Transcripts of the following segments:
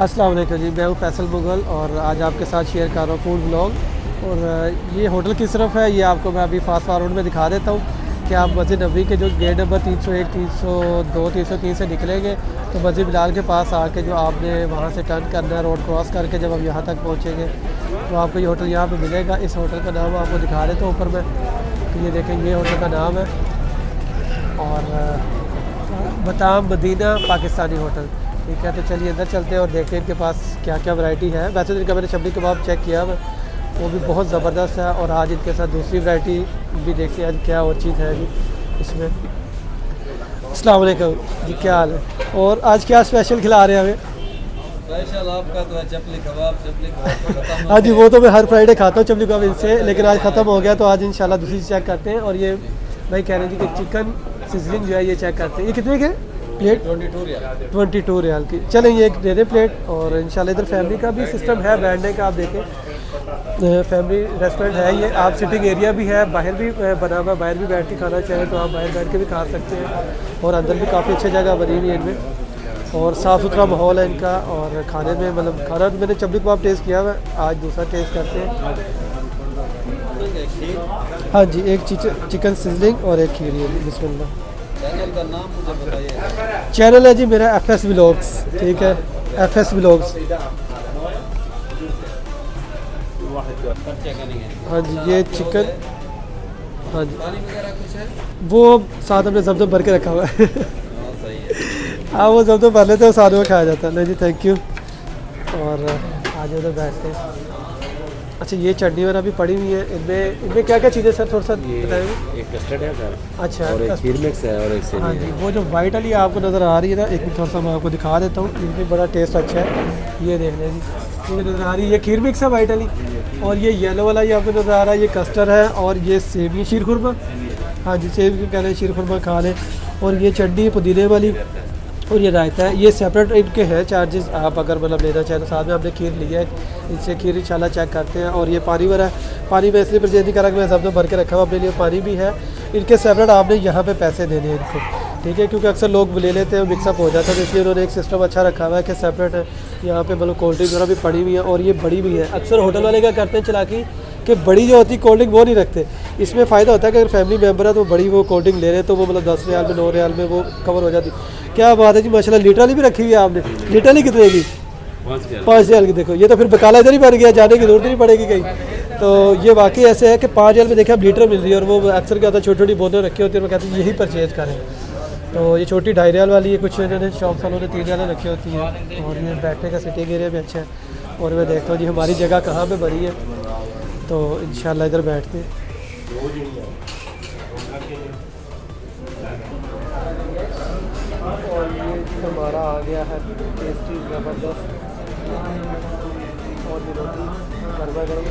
अस्सलाम वालेकुम जी, मैं हूँ फैसल मुगल और आज आपके साथ शेयर कर रहा हूँ फूड ब्लॉग। और ये होटल किस तरफ है ये आपको मैं अभी फास्ट फॉरवर्ड में दिखा देता हूँ कि आप मस्जिद नबी के जो गेट नंबर 301, 302, 303 से निकलेंगे तो मस्जिद बिलाल के पास आके जो आपने वहाँ से टर्न करना है, रोड क्रॉस करके जब हम यहाँ तक पहुँचेंगे तो आपको ये होटल यहाँ पर मिलेगा। इस होटल का नाम आपको दिखा देता हूँ ऊपर में, तो ये देखें ये होटल का नाम है और बताम मदीना पाकिस्तानी होटल। ठीक है, तो चलिए अंदर चलते हैं और देखते हैं इनके पास क्या क्या वैरायटी है। वैसे तो इनका मैंने चपली कबाब चेक किया है, वो भी बहुत ज़बरदस्त है। और आज इनके साथ दूसरी वैरायटी भी देखते हैं आज क्या और चीज़ है अभी इसमें। अस्सलाम वालेकुम जी, क्या हाल है? और आज क्या स्पेशल खिला रहे हैं हमें? स्पेशल आपका तो है चपली कबाब तो खत्म। हाँ जी, वो तो मैं हर फ्राइडे खाता हूँ चपली कबाब इनसे, लेकिन आज ख़त्म हो गया तो आज इंशाल्लाह दूसरी चेक करते हैं। और ये भाई कह रहे हैं जी कि चिकन सिजलिंग जो है ये चेक करते हैं। ये कितने के प्लेट? 22 रियाल की। चलें ये एक दे दें प्लेट। और इंशाल्लाह इधर फैमिली का भी सिस्टम है बैठने का, आप देखें फैमिली रेस्टोरेंट है ये। आप सिटिंग एरिया भी है, बाहर भी बना हुआ, बाहर भी बैठ के खाना चाहें तो आप बाहर बैठ के भी खा सकते हैं। और अंदर भी काफ़ी अच्छी जगह बनी हुई है इनमें और साफ़ सुथरा माहौल है इनका। और खाने में मतलब खाना तो मैंने चपली कबाब टेस्ट किया है, आज दूसरा टेस्ट करते हैं। हाँ जी, एक चिकन सिजलिंग और एक खीर। बिस्मिल्लाह। चैनल का नाम मुझे बताइए। चैनल है जी मेरा FS व्लॉग्स। ठीक है, FS व्लॉग्स। हाँ जी, ये चिकन। हाँ जी, पानी वगैरह कुछ है? वो साथ हमने जमजम भर के रखा हुआ है। सही है। हाँ, वो जमजम भर लेते हैं, साथ में खाया जाता है। नहीं जी, थैंक यू। और आज उधर बैठते हैं। अच्छा, ये चटनी वगैरह भी पड़ी हुई है। इनमें क्या क्या चीज़ें सर थोड़ा सा बताएंगे? एक कस्टर्ड है सर। अच्छा, और एक खीर मिक्स है और एक सेमी हाँ जी, वो जो वाइट वाली आपको नज़र आ रही है ना, एक मिनट थोड़ा सा मैं आपको दिखा देता हूँ। इनमें बड़ा टेस्ट अच्छा है। ये देख लें जी, ये नज़र आ रही है, ये खीर मिक्स है वाइट वाली। और ये येलो वाला ये आपको नज़र आ रहा है, ये कस्टर्ड है। और ये सेमी शीर खुरमा। हाँ जी, सेम कह रहे हैं, शीर खुरमा खा लें। और ये चटनी पुदीने वाली और ये रायता है। ये सेपरेट इनके हैं चार्जेस, आप अगर मतलब लेना चाहें तो। साथ में हमने खीर लिया है, इनसे खीर इंशाल्लाह चेक करते हैं। और ये पानी वाला पानी मैं इसलिए परचेज नहीं करा कि मैं सब भर के रखा हुआ, अपने लिए पानी भी है। इनके सेपरेट आपने यहाँ पे पैसे देने हैं इनको, ठीक है, क्योंकि अक्सर लोग ले लेते हैं, मिक्सअप हो जाता है। तो इसलिए उन्होंने एक सिस्टम अच्छा रखा हुआ है कि सेपरेट है। यहाँ पे मतलब कोल्ड ड्रिंक वगैरह भी पड़ी हुई है और ये बड़ी भी है। अक्सर होटल वाले क्या करते हैं चलाकी कि बड़ी जो होती है कोल्ड ड्रिंक वो नहीं रखते। इसमें फ़ायदा होता है कि अगर फैमिली मेम्बर है तो बड़ी वो कोल्ड ड्रिंक ले रहे हैं तो वो मतलब 10 रियाल में 9 रियाल में वो कवर हो जाती। क्या बात है जी, माशाल्लाह। लीटर वाली भी रखी हुई है आपने? लीटर वाली कितने की? 5 रियाल की। देखो ये तो फिर बकाला इधर ही बन गया, जाने की जरूरत नहीं पड़ेगी कहीं। तो ये वाकई ऐसे है कि 5 रियाल में देखिए अब लीटर मिल रही है। और वो अक्सर क्या होता है छोटी छोटी बोतलें रखी होती है, वो कहते हैं यही परचेज़ करें। तो ये छोटी 2.5 रियाल वाली है, कुछ इन्होंने शॉप वालों ने 3 रियाल रखी होती है। और ये बैठने का सिटिंग एरिया भी अच्छा है। और मैं देखता हूँ जी हमारी जगह कहाँ पर बनी है, तो इंशाल्लाह इधर बैठते हैं। और ये हमारा आ गया है टेस्टी ज़बरदस्त और ये रोटी गरमा गरम।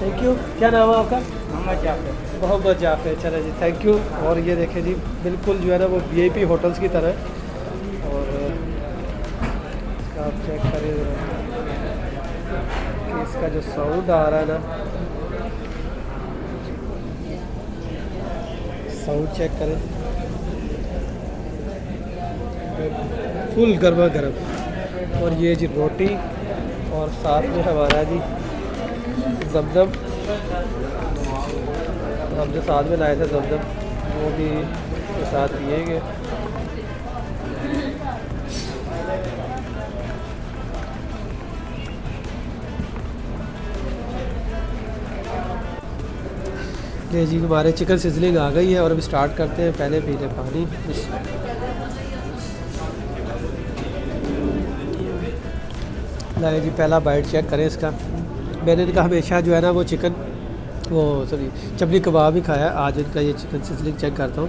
Thank you. क्या नाम है आपका? मोहम्मद जाफर। मोहम्मद जाफर, चलो जी, थैंक यू। और ये देखें जी, बिल्कुल जो है ना वो VIP होटल्स की तरह। और आप चेक करें कि इसका जो साउंड आ रहा है ना, साउंड चेक करें, फुल गर्मा गर्म। और ये जी रोटी और साथ में हमारा जी जमजम, हम जो साथ में लाए थे जमजम वो भी के साथ पिएंगे। ये जी हमारे चिकन सिजलिंग आ गई है और अभी स्टार्ट करते हैं। पहले पी लें पानी। लाए जी, पहला बाइट चेक करें इसका। मैंने इनका हमेशा जो है ना वो चिकन वो सॉरी चपली कबाब ही खाया, आज इनका ये चिकन सिजलिंग चेक करता हूँ।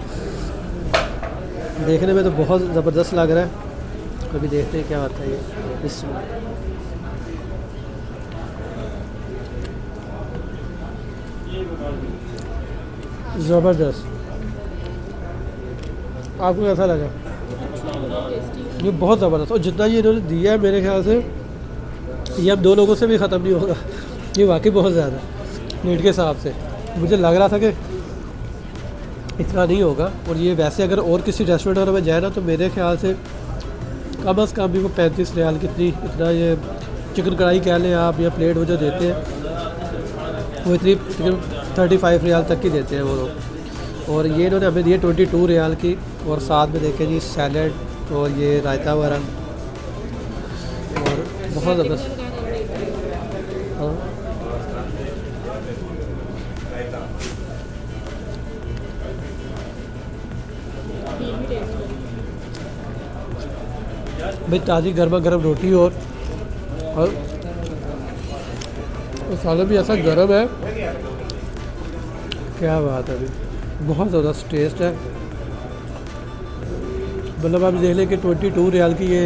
देखने में तो बहुत ज़बरदस्त लग रहा है, कभी देखते हैं क्या होता है ये। इसमें ज़बरदस्त। आपको कैसा लगा? ये बहुत ज़बरदस्त, और जितना ये इन्होंने दिया है मेरे ख्याल से ये अब 2 लोगों से भी ख़त्म नहीं होगा। ये वाकई बहुत ज़्यादा मीट के हिसाब से, मुझे लग रहा था कि इतना नहीं होगा। और ये वैसे अगर और किसी रेस्टोरेंट वगैरह में जाए ना तो मेरे ख्याल से कम अज़ कम भी वो 35 रियाल कितनी इतना ये चिकन कढ़ाई कह लें आप, या प्लेट वो जो देते हैं वो इतनी 35 रियाल तक की देते हैं वो लोग। और ये इन्होंने हमें दिए 22 रियाल की, और साथ में देखें जी सैलड और ये रायता वगैरह, और बहुत ज़बरदस्त। हाँ भाई ताज़ी गर्मा गर्म रोटी और सालन भी ऐसा गर्म है, क्या बात है भाई, बहुत ज़्यादा टेस्ट है। मतलब आप देख लें कि 22 रियाल की ये,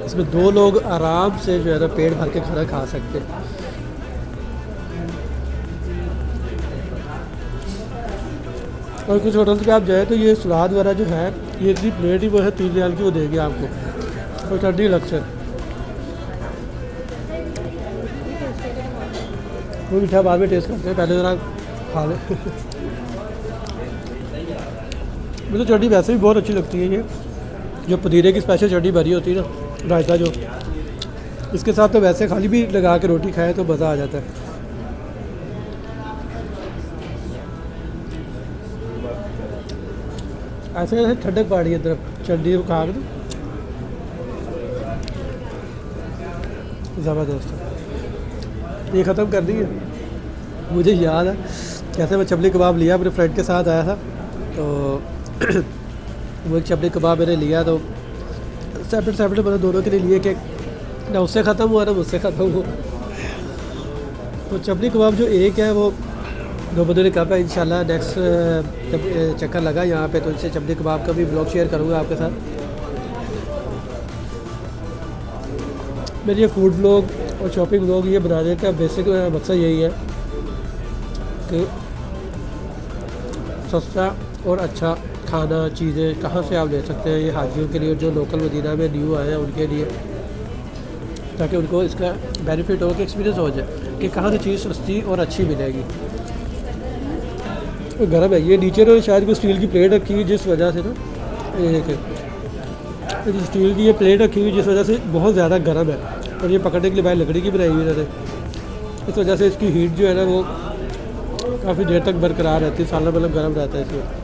इसमें 2 लोग आराम से जो है ना पेट भर के खाना खा सकते हैं। और कुछ होटल पे आप जाए तो ये सलाद वगैरह जो है ये इतनी प्लेट ही वो है 3 रियाल की वो देंगे आपको, और चटनी अलग से। वो मीठा बाद में टेस्ट करते हैं, पहले ज़रा खा लें। मुझे चटनी वैसे भी बहुत अच्छी लगती है, ये जो पुदीने की स्पेशल चटनी भरी होती है ना, रायता जो, इसके साथ तो वैसे खाली भी लगा के रोटी खाए तो मज़ा आ जाता है। ऐसे कैसे ठंडक पड़ रही है इधर चटनी को खा के, ज़बरदस्त। ये ख़त्म कर दी है। मुझे याद है कैसे मैं चपली कबाब लिया, अपने फ्रेंड के साथ आया था, तो वो एक चपली कबाब मैंने लिया, तो सेपरेट मैंने दोनों के लिए लिए कि ना उससे ख़त्म हुआ ना मुझसे ख़त्म हुआ। तो चपली कबाब जो एक है वो 2 बंदों ने कहा है, इंशाल्लाह नेक्स्ट जब चक्कर लगा यहाँ पे तो इनसे चपली कबाब का भी ब्लॉग शेयर करूँगा आपके साथ। मेरी ये फूड व्लॉग और शॉपिंग व्लॉग ये बनाने का बेसिक मकसद यही है कि सस्ता और अच्छा खाना चीज़ें कहाँ से आप ले सकते हैं, ये हाजियों के लिए जो लोकल मदीना में न्यू आए हैं उनके लिए, ताकि उनको इसका बेनिफिट हो, कि एक्सपीरियंस हो जाए कि कहाँ से चीज़ सस्ती और अच्छी मिलेगी। तो गर्म है ये, नीचे तो शायद कोई स्टील की प्लेट रखी हुई जिस वजह से ना, एक स्टील की ये प्लेट रखी हुई जिस वजह से बहुत ज़्यादा गर्म है, और ये पकड़ने के लिए भाई लकड़ी की बनाई हुई है, इस वजह से इसकी हीट जो है ना वो काफ़ी देर तक बरकरार रहती है, साला मतलब गर्म रहता है इसमें।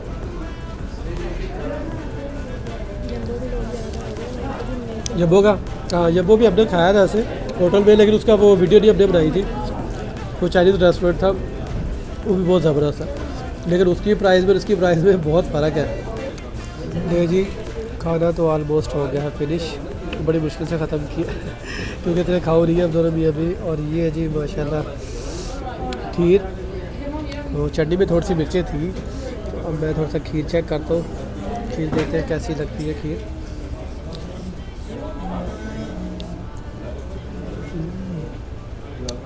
जब्बो का, हाँ जब्बो भी हमने खाया था ऐसे होटल में, लेकिन उसका वो वीडियो नहीं हमने बनाई थी। वो चाइनीज़ रेस्टोरेंट था, वो भी बहुत ज़बरदस्त था, लेकिन उसकी प्राइस में इसकी प्राइस में बहुत फ़र्क है। ले जी खाना तो ऑलमोस्ट हो गया है फिनिश, बड़ी मुश्किल से ख़त्म किया क्योंकि इतने खाओ नहीं है हम दोनों भी अभी। और ये है जी माशाल्लाह खीर, तो चटनी में थोड़ी सी मिर्चें थी, तो अब मैं थोड़ा सा खीर चेक करता हूँ, खीर देखते हैं कैसी लगती है खीर।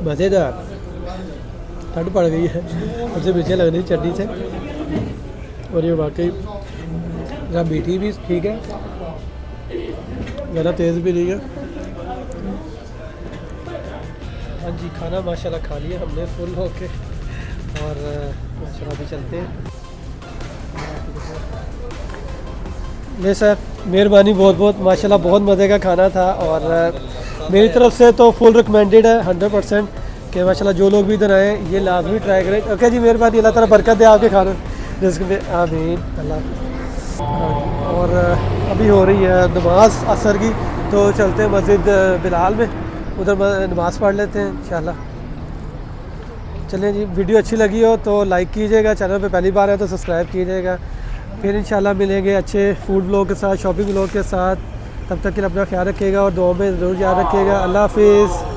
मज़ेदार, ठंड पड़ गई है, मुझे मिर्चें लग रही चटनी से, और ये वाकई ज़रा मीठी भी ठीक है, ज़्यादा तेज़ भी नहीं है। हाँ जी खाना माशाल्लाह खा लिया हमने फुल होके, और माशाल्लाह अभी चलते हैं। ले सर मेहरबानी बहुत बहुत, माशाल्लाह बहुत मज़े का खाना था, और मेरी तरफ से तो फुल रिकमेंडेड है 100% कि माशाल्लाह जो लोग भी इधर आए ये लाजमी ट्राई करें। ओके जी मेहरबानी, अल्लाह ताला बरकत दे आपके खाने रिस्क में, आमीन अल्लाह। और अभी हो रही है नमाज असर की, तो चलते हैं मस्जिद बिलाल में, उधर नमाज़ पढ़ लेते हैं इंशाल्लाह। चलें जी, वीडियो अच्छी लगी हो तो लाइक कीजिएगा, चैनल पे पहली बार है तो सब्सक्राइब कीजिएगा। फिर इंशाल्लाह मिलेंगे अच्छे फूड व्लॉग के साथ, शॉपिंग व्लॉग के साथ। तब तक के लिए अपना ख्याल रखिएगा और दुआ में ज़रूर याद रखिएगा। अल्लाह हाफिज़।